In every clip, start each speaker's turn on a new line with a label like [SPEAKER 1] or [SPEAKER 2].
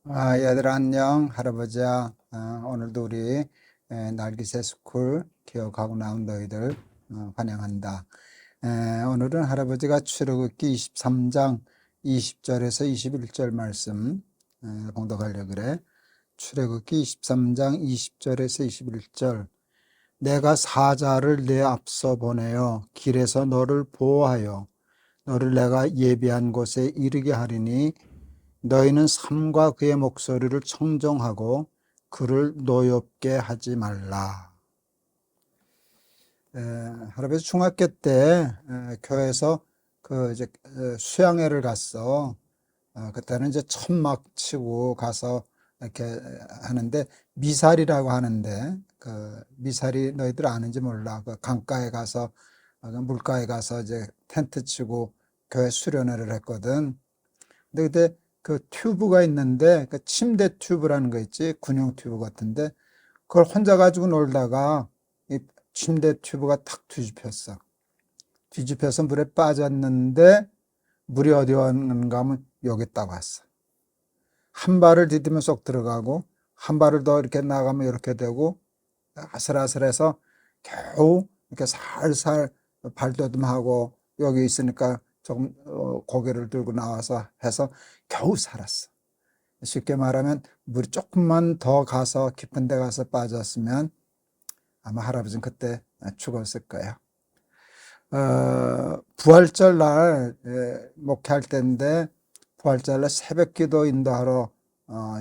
[SPEAKER 1] 얘들아 안녕. 할아버지야. 오늘도 우리 날기새 스쿨 기억하고 나온 너희들 환영한다. 오늘은 할아버지가 출애굽기 23장 20절에서 21절 말씀 봉독하려고 그래. 출애굽기 23장 20절에서 21절. 내가 사자를 내 앞서 보내어 길에서 너를 보호하여 너를 내가 예비한 곳에 이르게 하리니 너희는 삶과 그의 목소리를 청정하고 그를 노엽게 하지 말라. 할아버지 중학교 때 교회에서 이제 수양회를 갔어. 그때는 이제 천막 치고 가서 이렇게 하는데 미사리라고 하는데 그 미사리 너희들 아는지 몰라. 그 강가에 가서 물가에 가서 이제 텐트 치고 교회 수련회를 했거든. 근데 그때 그 튜브가 있는데 그 침대 튜브라는 거 있지, 군용 튜브 같은데 그걸 혼자 가지고 놀다가 이 침대 튜브가 탁 뒤집혀서 물에 빠졌는데 물이 어디 왔는가 하면 여기 딱 왔어. 한 발을 디디면 쏙 들어가고 한 발을 더 이렇게 나가면 이렇게 되고 아슬아슬해서 겨우 이렇게 살살 발돋움하고 여기 있으니까 조금 고개를 들고 나와서 해서 겨우 살았어. 쉽게 말하면 물이 조금만 더 가서 깊은 데 가서 빠졌으면 아마 할아버지는 그때 죽었을 거야. 부활절 날 목회할 때인데 부활절 날 새벽 기도 인도하러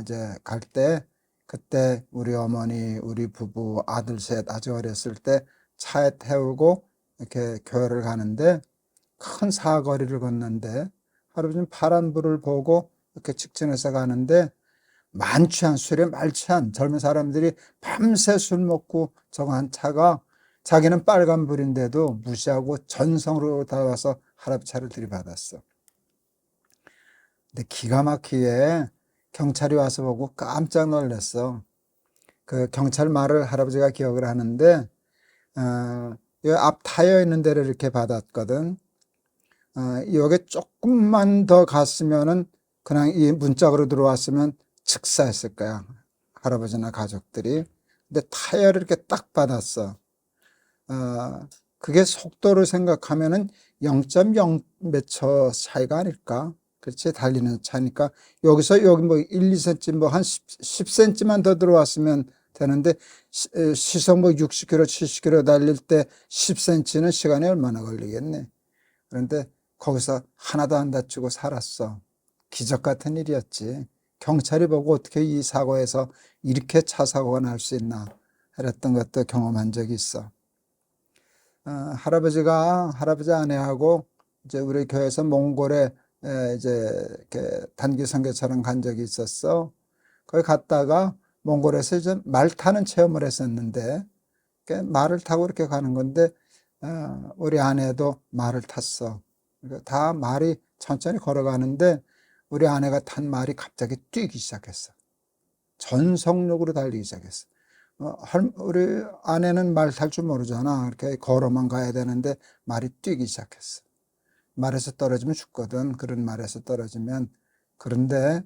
[SPEAKER 1] 이제 갈 때 그때 우리 어머니, 우리 부부, 아들 셋 아주 어렸을 때 차에 태우고 이렇게 교회를 가는데 큰 사거리를 걷는데 할아버지는 파란 불을 보고 이렇게 직진해서 가는데 만취한 술에 말취한 젊은 사람들이 밤새 술 먹고 저거 한 차가 자기는 빨간불인데도 무시하고 전성으로 다가와서 할아버지 차를 들이받았어. 근데 기가 막히게 경찰이 와서 보고 깜짝 놀랐어. 그 경찰 말을 할아버지가 기억을 하는데 이 앞 타이어 있는 데를 이렇게 받았거든. 여기 조금만 더 갔으면은 그냥 이 문짝으로 들어왔으면 즉사했을 거야. 할아버지나 가족들이. 근데 타이어를 이렇게 딱 받았어. 그게 속도를 생각하면은 0.0 몇 초 차이가 아닐까? 그렇지? 달리는 차니까 여기서 여기 뭐 1, 2cm 뭐 한 10cm만 더 들어왔으면 되는데 시속 뭐 60km, 70km 달릴 때 10cm는 시간이 얼마나 걸리겠네. 그런데 거기서 하나도 안 다치고 살았어. 기적 같은 일이었지. 경찰이 보고 어떻게 이 사고에서 이렇게 차 사고가 날 수 있나 이랬던 것도 경험한 적이 있어. 할아버지 아내하고 이제 우리 교회에서 몽골에 이제 이렇게 단기 선교처럼 간 적이 있었어. 거기 갔다가 몽골에서 이제 말 타는 체험을 했었는데 말을 타고 이렇게 가는 건데 우리 아내도 말을 tas어. 그러니까 다 말이 천천히 걸어가는데 우리 아내가 탄 말이 갑자기 뛰기 시작했어. 전속력으로 달리기 시작했어. 우리 아내는 말 탈 줄 모르잖아. 이렇게 걸어만 가야 되는데 말이 뛰기 시작했어. 말에서 떨어지면 죽거든. 그런 말에서 떨어지면. 그런데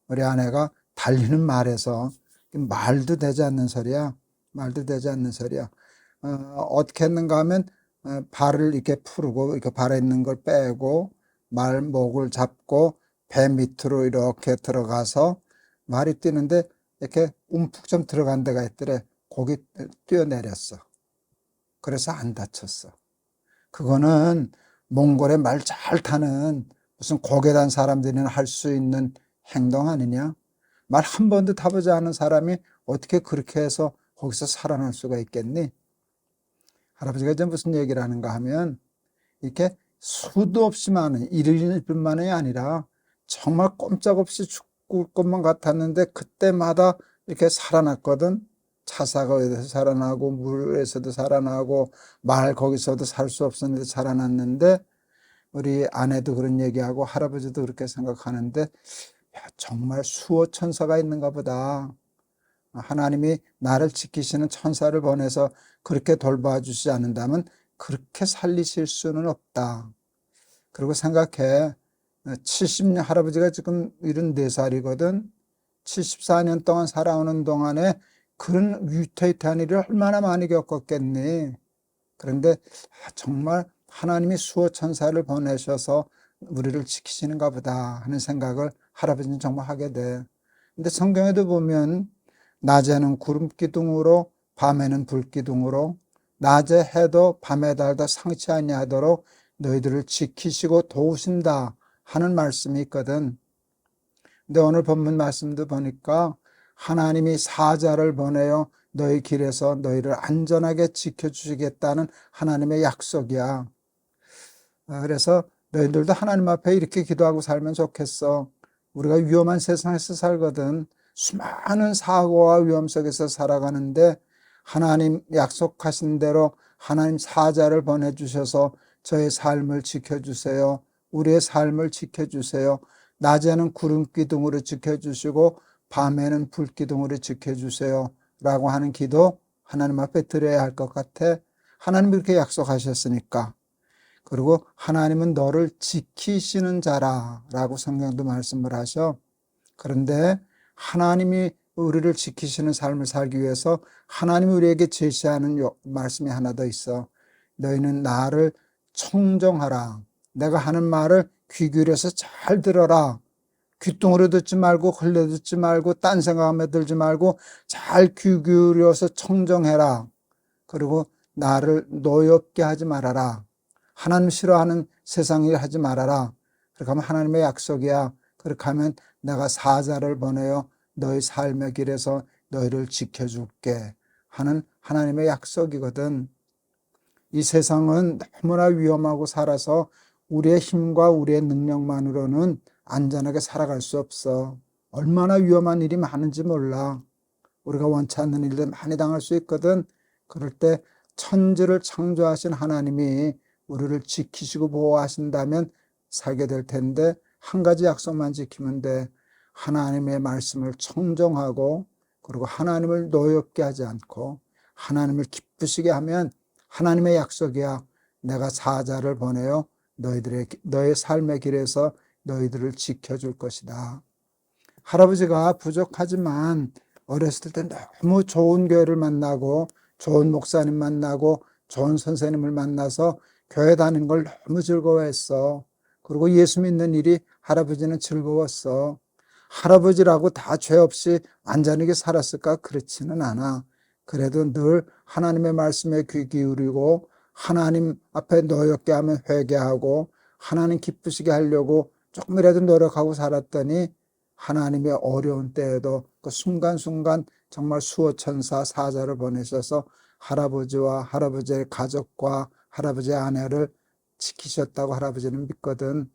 [SPEAKER 1] 우리 아내가 달리는 말에서 말도 되지 않는 소리야. 말도 되지 않는 소리야. 어떻게 했는가 하면 발을 이렇게 풀고 이렇게 발에 있는 걸 빼고 말 목을 잡고 배 밑으로 이렇게 들어가서 말이 뛰는데 이렇게 움푹 좀 들어간 데가 있더래. 거기 뛰어내렸어. 그래서 안 다쳤어. 그거는 몽골에 말 잘 타는 무슨 고개단 사람들이나 할 수 있는 행동 아니냐? 말 한 번도 타보지 않은 사람이 어떻게 그렇게 해서 거기서 살아날 수가 있겠니? 할아버지가 이제 무슨 얘기를 하는가 하면 이렇게 수도 없이 많은 일뿐만이 아니라 정말 꼼짝없이 죽을 것만 같았는데 그때마다 이렇게 살아났거든. 차 사고에서 살아나고 물에서도 살아나고 말 거기서도 살 수 없었는데 살아났는데 우리 아내도 그런 얘기하고 할아버지도 그렇게 생각하는데 야, 정말 수호 천사가 있는가 보다. 하나님이 나를 지키시는 천사를 보내서 그렇게 돌봐주지 않는다면 그렇게 살리실 수는 없다. 그리고 생각해. 70년, 할아버지가 지금 74살이거든. 74년 동안 살아오는 동안에 그런 위태위태한 일을 얼마나 많이 겪었겠니. 그런데 정말 하나님이 수호 천사를 보내셔서 우리를 지키시는가 보다 하는 생각을 할아버지는 정말 하게 돼. 근데 성경에도 보면 낮에는 구름 기둥으로 밤에는 불 기둥으로 낮에 해도 밤에 달도 상치 아니하도록 너희들을 지키시고 도우신다 하는 말씀이 있거든. 근데 오늘 본문 말씀도 보니까 하나님이 사자를 보내어 너희 길에서 너희를 안전하게 지켜주시겠다는 하나님의 약속이야. 그래서 너희들도 하나님 앞에 이렇게 기도하고 살면 좋겠어. 우리가 위험한 세상에서 살거든. 수많은 사고와 위험 속에서 살아가는데 하나님 약속하신 대로 하나님 사자를 보내주셔서 저의 삶을 지켜주세요. 우리의 삶을 지켜주세요. 낮에는 구름 기둥으로 지켜주시고 밤에는 불 기둥으로 지켜주세요. 라고 하는 기도 하나님 앞에 드려야 할 것 같아. 하나님이 그렇게 약속하셨으니까. 그리고 하나님은 너를 지키시는 자라 라고 성경도 말씀을 하셔. 그런데 하나님이 우리를 지키시는 삶을 살기 위해서 하나님이 우리에게 제시하는 말씀이 하나 더 있어. 너희는 나를 청정하라. 내가 하는 말을 귀 기울여서 잘 들어라. 귓등으로 듣지 말고 흘려 듣지 말고 딴 생각하며 들지 말고 잘 귀 기울여서 청정해라. 그리고 나를 노엽게 하지 말아라. 하나님 싫어하는 세상 일 하지 말아라. 그렇게 하면 하나님의 약속이야. 그렇게 하면 내가 사자를 보내어 너희 삶의 길에서 너희를 지켜줄게 하는 하나님의 약속이거든. 이 세상은 너무나 위험하고 살아서 우리의 힘과 우리의 능력만으로는 안전하게 살아갈 수 없어. 얼마나 위험한 일이 많은지 몰라. 우리가 원치 않는 일들 많이 당할 수 있거든. 그럴 때 천지를 창조하신 하나님이 우리를 지키시고 보호하신다면 살게 될 텐데 한 가지 약속만 지키면 돼. 하나님의 말씀을 청정하고 그리고 하나님을 노엽게 하지 않고 하나님을 기쁘시게 하면 하나님의 약속이야. 내가 사자를 보내어 너의 삶의 길에서 너희들을 지켜줄 것이다. 할아버지가 부족하지만 어렸을 때 너무 좋은 교회를 만나고 좋은 목사님 만나고 좋은 선생님을 만나서 교회 다니는 걸 너무 즐거워했어. 그리고 예수 믿는 일이 할아버지는 즐거웠어. 할아버지라고 다 죄 없이 안전하게 살았을까? 그렇지는 않아. 그래도 늘 하나님의 말씀에 귀 기울이고 하나님 앞에 노엽게 하면 회개하고 하나님 기쁘시게 하려고 조금이라도 노력하고 살았더니 하나님의 어려운 때에도 그 순간순간 정말 수호천사 사자를 보내셔서 할아버지와 할아버지의 가족과 할아버지의 아내를 지키셨다고 할아버지는 믿거든.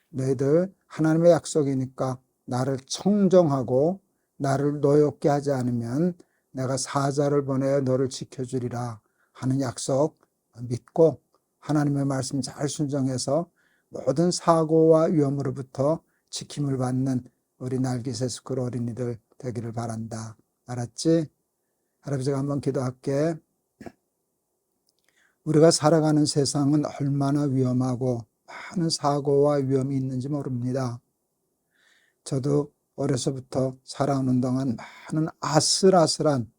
[SPEAKER 1] 너희들 하나님의 약속이니까 나를 청정하고 나를 노엽게 하지 않으면 내가 사자를 보내어 너를 지켜주리라 하는 약속 믿고 하나님의 말씀 잘 순종해서 모든 사고와 위험으로부터 지킴을 받는 우리 날기세스쿨 어린이들 되기를 바란다. 알았지? 할아버지가 한번 기도할게. 우리가 살아가는 세상은 얼마나 위험하고 많은 사고와 위험이 있는지 모릅니다. 저도 어려서부터 살아오는 동안 많은 아슬아슬한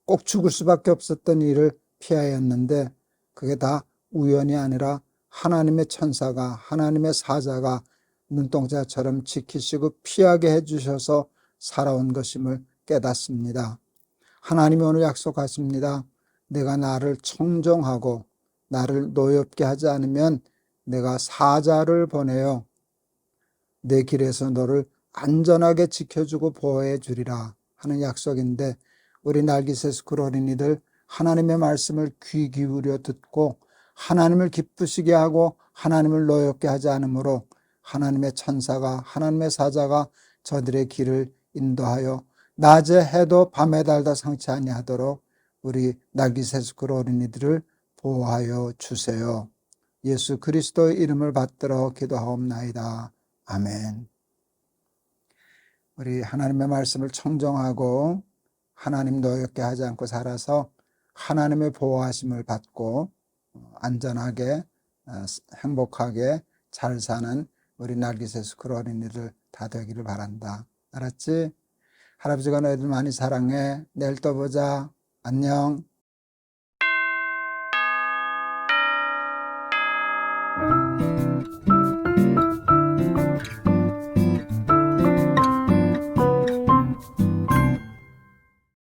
[SPEAKER 1] 꼭 죽을 수밖에 없었던 일을 피하였는데 그게 다 우연이 아니라 하나님의 천사가 하나님의 사자가 눈동자처럼 지키시고 피하게 해주셔서 살아온 것임을 깨닫습니다. 하나님이 오늘 약속하십니다. 내가 나를 청정하고 나를 노엽게 하지 않으면 내가 사자를 보내어 내 길에서 너를 안전하게 지켜주고 보호해 주리라 하는 약속인데 우리 날기세스쿨 어린이들 하나님의 말씀을 귀 기울여 듣고 하나님을 기쁘시게 하고 하나님을 노엽게 하지 않으므로 하나님의 천사가 하나님의 사자가 저들의 길을 인도하여 낮에 해도 밤에 달도 상치 아니하도록 우리 날기세스쿨 어린이들을 보호하여 주세요. 예수 그리스도의 이름을 받들어 기도하옵나이다. 아멘. 우리 하나님의 말씀을 청정하고 하나님 노엽게 하지 않고 살아서 하나님의 보호하심을 받고 안전하게 행복하게 잘 사는 우리 날개새수 그 어린이들 다 되기를 바란다. 알았지? 할아버지가 너희들 많이 사랑해. 내일 또 보자. 안녕.